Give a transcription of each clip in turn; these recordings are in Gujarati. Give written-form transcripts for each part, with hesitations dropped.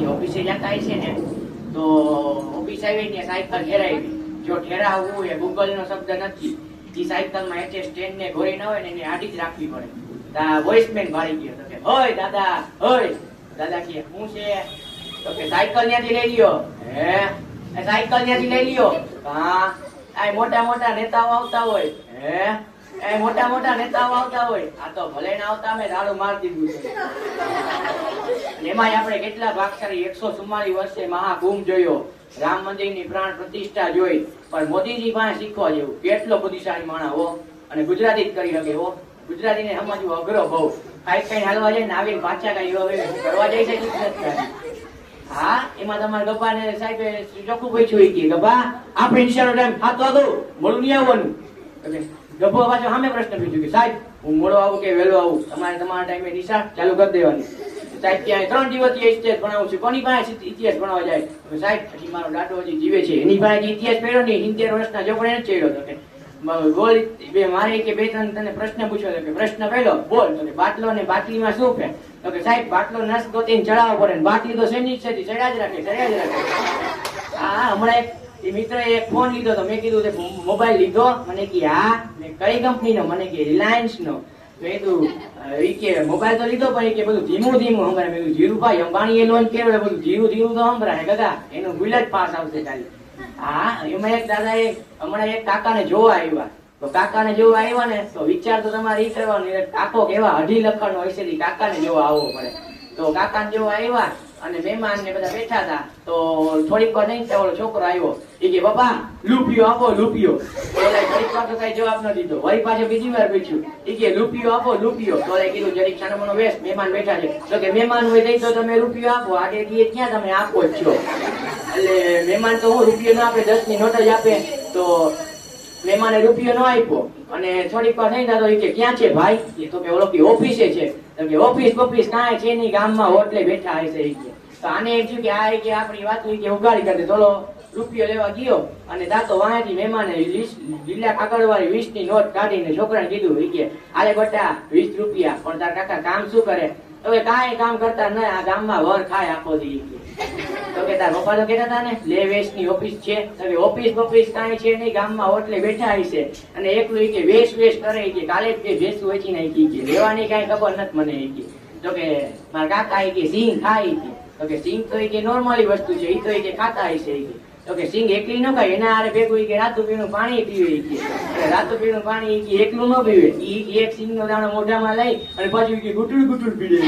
ઓફિસે જતા છે ને તો ઓફિસ આવી ત્યાં સાયકલ ઠેરાવી. જો ઠેરાવવું એ ગૂગલ નો શબ્દ નથી. એ સાયકલમાં એચએસ સ્ટેન્ડ ને ઘોરી ના હોય ને એને આડી જ રાખવી પડે. વોઇસમેન ભાળી ગયો તો કે હોય દાદા હોય. દાદા કે શું છે? તો કે સાયકલ ત્યાંથી લઈ લ્યો. હે સાયકલ ત્યાંથી લઈ લ્યો? હા આ મોટા મોટા નેતાઓ આવતા હોય. હે એ મોટા મોટા નેતાઓ આવતા હોય. આ તો ભલે ના આવતા, અમે દાડું મારી દીધું છે. એમાં આપણે કેટલા ભાગશાળી 144 વર્ષે મહાકુંભ જોયો, રામ મંદિરની પ્રાણ પ્રતિષ્ઠા જોઈ, પણ મોદીજી પાસે શીખવા જેવું. કેટલો બુદ્ધિશાળી માણસ હો, અને ગુજરાતી જ કરી શકે હો. ગુજરાતીને સમજવું અઘરો બહુ. કઈ હાલવા જાય ને આવીને પાછા કઈ કરવા જાય છે. હા એમાં તમારા ગભા ને સાહેબ ચોખ્ખું પૂછ્યું કે ગભા આપણે નિશાળનો ટાઈમ ખાતો હતો, મોડું નહીં આવવાનું. ગભો પાછો સામે પ્રશ્ન પૂછ્યું કે સાહેબ હું મોડો આવું કે વહેલો આવું? તમારા ટાઈમે નિશાળ ચાલુ કરી દેવાની. સાહેબ ત્યાં 3 દિવસથી ઇતિહાસ ભણાવું છું. કોની પાસે ઇતિહાસ ભણાવવા જાય? સાહેબ પછી મારો દાદો હજી જીવે છે, એની પાસે ઇતિહાસ પડ્યો નહીં. 70 વર્ષના જોકડે જ ચડ્યો હતો. બોલ મારે કે 2-3 તને પ્રશ્ન પૂછ્યો હતો. કે પ્રશ્ન પહેલો બોલ તો કે બાટલો ને બાટલીમાં શું છે? તો કે સાહેબ બાટલો નસ ગોતીને ચડાવવો પડે ને બાટલી તો શેની જ છે, ચડ્યા જ રાખે. હા હમણાં એ મિત્ર એક ફોન લીધો તો મેં કીધું મોબાઈલ લીધો? મને કે હા. કઈ કંપનીનો? મને કે રિલાયન્સ નો. મેં કીધું કે મોબાઈલ તો લીધો પણ કે બધું ધીમું ધીમું સંભળાય. મેં કીધું ધીરુભાઈ અંબાણીએ લોન કેવડે બધું ધીરું ધીરું તો સંભળાય દાદા, એનું બિલ જ પાસ આવશે ખાલી. હા એમાં એક દાદા હમણાં એક કાકાને જોવા આવ્યા. તો કાકાને જોવા આવ્યા ને તો વિચાર તો તમારે એ કરવાનો, કાકો કેવા 2.5 લાખ નો હશે, કાકાને જોવા આવવો પડે. તો કાકાને જોવા આવ્યા અને મહેમાન ને બધા બેઠા હતા. તો થોડીક વાર નહીં ઓલો છોકરો આવ્યો. એ કે બાપા રૂપિયો આપો રૂપિયો. થોડીક વાર તો કઈ જવાબ ન દીધો. વળી પાછો બીજી વાર પૂછ્યું. એ કે રૂપિયો આપો રૂપિયો. તો કીધું જરીક સાનો વેસ, મહેમાન બેઠા છે. તો કે મહેમાન હોય દઈ તો તમે રૂપિયો આપો, આડે દીએ ક્યાં તમે આપો જ છો? એટલે મહેમાન તો હું રૂપિયો ના આપે, 10 ની નોટ જ આપે. તો મહેમાને રૂપિયો ન આપ્યો અને થોડીક વાર થઈ તો કે ક્યાં છે ભાઈ? એ તો કે ઓલો કે ઓફિસે છે. તો કે ઓફિસ કાંઈ છે નહીં, ગામમાં હોટલે બેઠા હશે. તો આને એમ થયું કે આ કે આપણી વાત કે ઉગાડી કરી દે. થોડો રૂપિયો લેવા ગયો અને દાતો વાંચી મહેમાને લીલા કાગળ વાળી 20 ની નોટ કાઢીને છોકરાને કીધું કે આલે બટા 20 રૂપિયા. પણ તાર કાકા કામ શું કરે? તો કે કાંઈ કામ કરતા ન, આ ગામમાં વર ખાય આખો દી. તો કે તાર પપ્પા તો કહેતા હતા ને લે વેશ ની ઓફિસ છે. તો કે ઓફિસ કાંઈ છે નહીં, ગામમાં હોટલે બેઠા હશે અને એકલું કે વેશ કરે કે કાલે જ ભેંસું વેચી નાખી કે લેવાની કાંઈ ખબર નથી મને. તો કે મારા કાકા કે સિંગ ખાય. તો કે સિંગ તો કે નોર્મલી વસ્તુ છે, એ તો કે ખાતા હશે. તો કે સિંગ એકલી ન ખાય, એના હારે ભેગું કે રાતું પીણું પાણી પીવે. રાતું પીણું પાણી એકલું ન પીવે. એક સિંગ નો દાણો મોઢામાં લઈ અને પાછું કે ગુટુડ પીડે.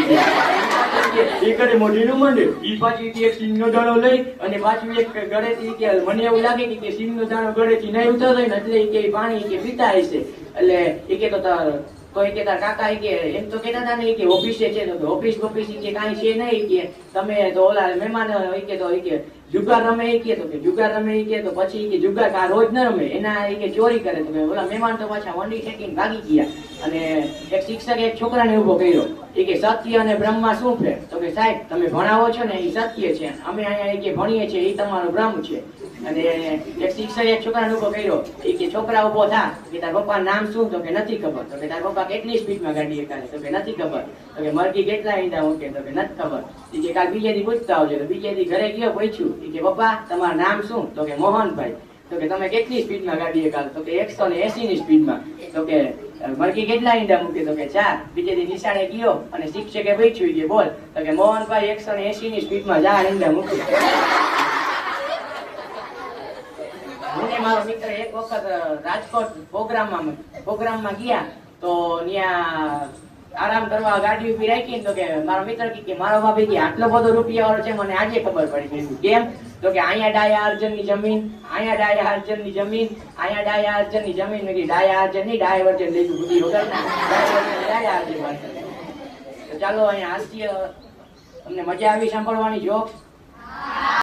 એક મોઢી નું મંડે, ઈ પાછું એક સિંગ નો દાણો લઈ અને પાછું એક ગળેથી કે મને એવું લાગે કે સિંગ નો દાણો ગળેથી નહીં ઉતરતો ને એટલે કે પાણી કે પીતા હશે. એટલે એ કે તો કે તાર કાકા કે એમ તો કેતા હતા ને કે ઓફિસે છે. તો ઓફિસ કે કાંઈ છે નહીં કે તમે તો ઓલા મહેમાન કે તો કે જુગાર રમે કે તો કે જુગાર રમે કે તો પછી કે જુગાર કા રોજ ન રમે, એના કે ચોરી કરે. તો ઓલા મહેમાન તો પાછા વંડી ઠેકીને ભાગી ગયા. અને એક શિક્ષકે એક છોકરાને ઉભો કર્યો. એ કે સત્ય અને બ્રહ્મમાં શું ફેર? તો કે સાહેબ તમે ભણાવો છો ને એ સત્ય છે, અમે અહીંયા કે ભણીએ છીએ એ તમારો બ્રહ્મ છે. અને એક શિક્ષકે એક છોકરાને ઉભો કર્યો. એ કે છોકરા ઉભો થા, કે તાર પપ્પા નામ શું? તો કે નથી ખબર. તો કે તાર પપ્પા કેટલી સ્પીડમાં ગાડી કાઢે? તો કે નથી ખબર. તો કે મરઘી કેટલા ઈંડા મૂકે? તો કે નથી ખબર. એ કે કાલ બીજે દી પૂછતા આવજો. તો બીજે દી ઘરે ગયો, પૂછ્યું કે પપ્પા તમારું નામ શું? તો કે મોહનભાઈ. તો કે તમે કેટલી સ્પીડમાં ગાડી કાઢો? તો કે 180 ની સ્પીડમાં. તો કે મરઘી કેટલા ઈંડા મૂકે? તો કે 4. બીજે દી નિશાળે ગયો અને શિક્ષકે પૂછ્યું કે બોલ? તો કે મોહનભાઈ 180 ની સ્પીડમાં 4 ઈંડા મૂકે. મને મારો મિત્ર એક વખત રાજકોટ પ્રોગ્રામમાં ગયા. તો ત્યાં આરામ કરવા ગાડી ઉભી રાખી. તો કે મારો મિત્ર કે મારો ભાભી કે આટલો બધો રૂપિયા વાળો છે મને આજે ખબર પડી. કેમ? તો કે અહીંયા ડાયા અર્જન ની જમીન, અહીંયા ડાયા અર્જન ની જમીન, અહીંયા ડાયા અર્જન ની જમીન. મેં ડાયા અર્જન ની ડાયવર્જન લીધું બુદ્ધિ વગર ના ડાયા અર્જન. તો ચાલો અહીંયા હાસ્ય તમને મજા આવી સાંભળવાની જોક્સ.